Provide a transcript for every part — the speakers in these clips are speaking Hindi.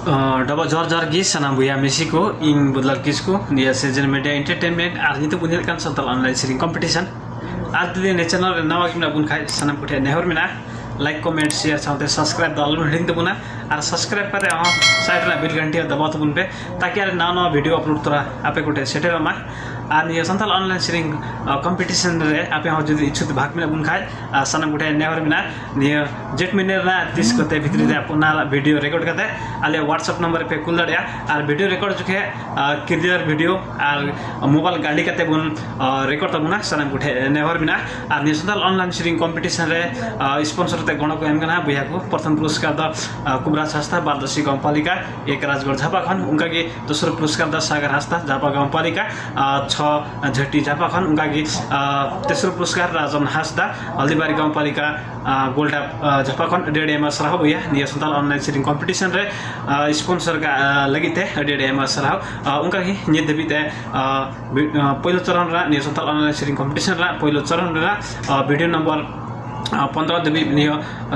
डबल जोहर जोहर गी सनाम बयहा मिसी को इन बदलाल किसको निया सिरजान मेडिया एंटरटेनमेंट और नितो बुनियाद कान संथाल ऑनलाइन सिरिंग कंपटीशन आज जुदि ने चैनल नवा गिमना बुन खाय सनाम कुठे नेहर मिना लाइक कमेंट शेयर साथे सब्सक्राइब दल हिडिंग तबुना और सब्सक्राइब करे साइड रे बेल घंटी दबाव तबुन पे ताकि आर नवा नवा वीडियो अपलोड तोरा आपे कुठे सेटेर मा और निया संथाल ऑनलाइन सिरिंग कंपटीशन रे आपे हो जदि इच्छुक भाग मिना बुन खाय सनाम कुठे नेहर मिना निया जेट मिनर ना 30 कते भितरी रे अपना वीडियो रिकॉर्ड करते आले व्हाट्सएप नंबर पे कुल दड़िया और वीडियो रिकॉर्ड जुखे क्लियर वीडियो और मोबाइल गाड़ी करते बुन रिकॉर्ड तबुना सनाम कुठे नेहर मिना और निया संथाल ऑनलाइन सिरिंग कंपटीशन रे स्पॉन्सर ते गण को एमगना बयहा को प्रथम पुरस्कार द कुबरा हस्ता बारदशी गाउँपालिका एक राजगढ़ झापाखन उनका की दोस्रो पुरस्कार द सागर हस्ता झापा गाउँपालिका 6 झटी झापाखन उनका की तेस्रो पुरस्कार राजन हस्ता हल्दीबारी गाउँपालिका गोल्डा झापाखन डेडेमा सरह बयहा निया संथाल ऑनलाइन सिरिंग कंपटीशन रे स्पॉन्सर का लगिते डेडेमा सरह उनका की नित देबिते पहिलो चरण रा निया संथाल ऑनलाइन सिरिंग कंपटीशन रा पहिलो चरण रा वीडियो नंबर 15 देवी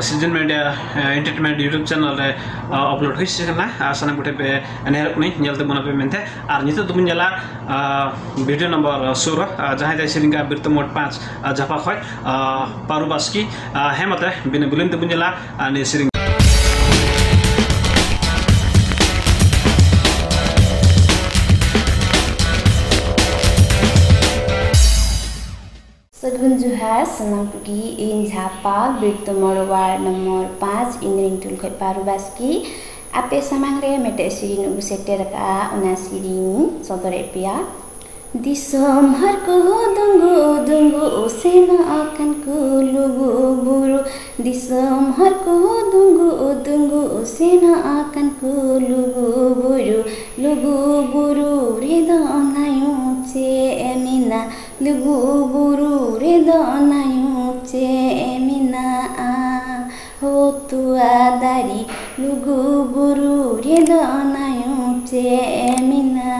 सिरजान मेडिया एंटरटेनमेंट यूट्यूब चैनल रे अपलोड हुई सना सना गुटे पे नेहर कुनी नेलते बना पे मेनते और नितो तुम जला वीडियो नंबर 16 जहां दे सिरिंगा बिरत मोड 5 झपा खय पारु बास्की हेमते बिने बुलिन तुम जला ने सिरिंग सा.गुन जहार सनाम पुगी इन Jhapa बिरत mode ward number 5 इंद्रिंग तुलखै पारु Baski आपे समांग रे मेटे सिरिन उसेटर का उना सिरिन सदरे पिया दिसम हर को दुंगु दुंगु सेना आकन को लुगु बुरु दिसम हर को दुंगु दुंगु सेना आकन को लुगु बुरु रे दनायु चे एमिना लुगु बुरु रे दनायु चे एमिना हो तुआ दारी लुगु बुरु रे दनायु चे एमिना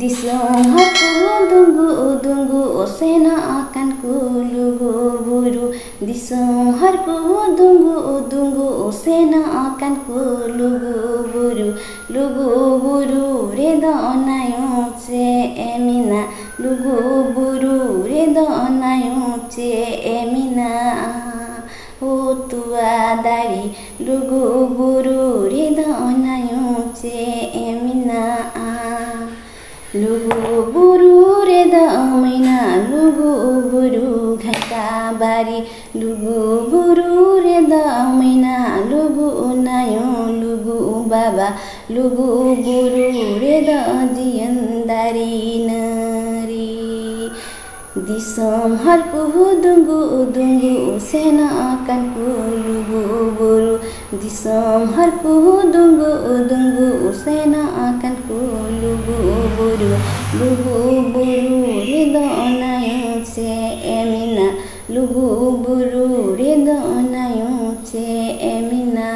दिसम हर को दुंगु दुंगु सेना आकन को लुगु बुरु दिसम हर को दुंगु दुंगु सेना आकन को लुगु बुरु रे दनायु चे एमिना लुगु बुरु रे दनायु चे एमिना हो तुआ दारी लुगु बुरु रे दनायु चे एमिना लुगु बुरु रे दमैना लुगु बुरु घटा बारी लुगु बुरु रे दमैना लुगु नायो लुगु बाबा लुगु बुरु रे द जियन्दारी नरी दिसम हर को दुंगु दुंगु सेना आकन को लुगु बुरु दिसम हर को दुंगु दुंगु सेना आकन को लुगु बुरु रे दनायु चे एमिना लुगु बुरु रे दनायु चे एमिना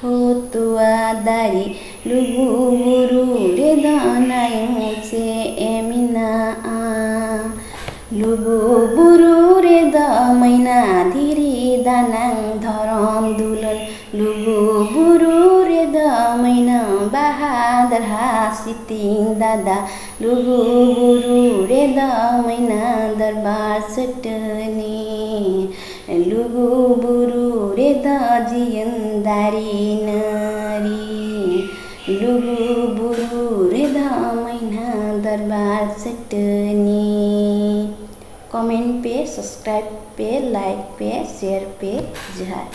हो तुआ दारी लुगु बुरु रे दनायु चे एमिना लुगु बुरु रे दमैना धीरी दानाङ धरम दुलन लुगु बुरु रे दमैना बहादुर हासितिङ दादा लुगु बुरु रे दमैना दरबार सटनी लुगु बुरु रे द जियन्दारी नरी लुगु बुरु रे दमैना दरबार सटनी कमेंट पे सब्सक्राइब पे लाइक पे शेयर पे जोहार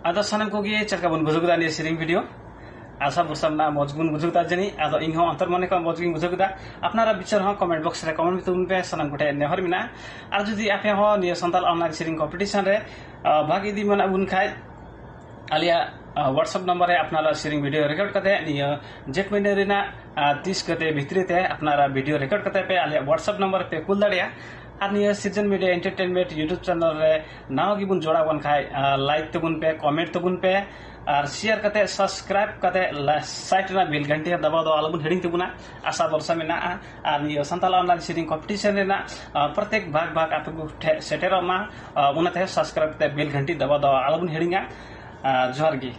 आदो सनम को गे चरका बन बुजुगदा ने सिरिंग वीडियो आशा बुरसम ना मजगुन बुजुगदा जनी आदो इन हो अंतर मने का मजगुन बुजुगदा अपनारा विचार हो कमेंट बॉक्स रे कमेंट तुम पे सनम गुटे नेहर मिना और जदी आपे हो निया संथाल ऑनलाइन सिरिंग कंपटीशन रे भाग इदी मना बुन खाय आलिया व्हाट्सएप नंबर है अपनारा सिरिंग वीडियो रिकॉर्ड करते निया जेट महीने रेना 30 गते भितरी ते अपनारा वीडियो रिकॉर्ड करते पे आलिया व्हाट्सएप नंबर पे कुल दड़िया और निया सिरजन मीडिया एंटरटेनमेंट यूट्यूब चैनल रे नाव गिबुन जोड़ा बन खाय लाइक तबुन पे कमेंट तबुन पे और शेयर करते सब्सक्राइब करते साइट ना बेल घंटी दबाव दो आलबुन हेडिंग तबुना आशा भरोसा में और निया संथाल ऑनलाइन सीरिंग कंपटीशन रे ना प्रत्येक भाग भाग आप को सेटेर मा उनाते सब्सक्राइब करते बेल घंटी दबाव दो आलबुन हेडिंगा जोहर गी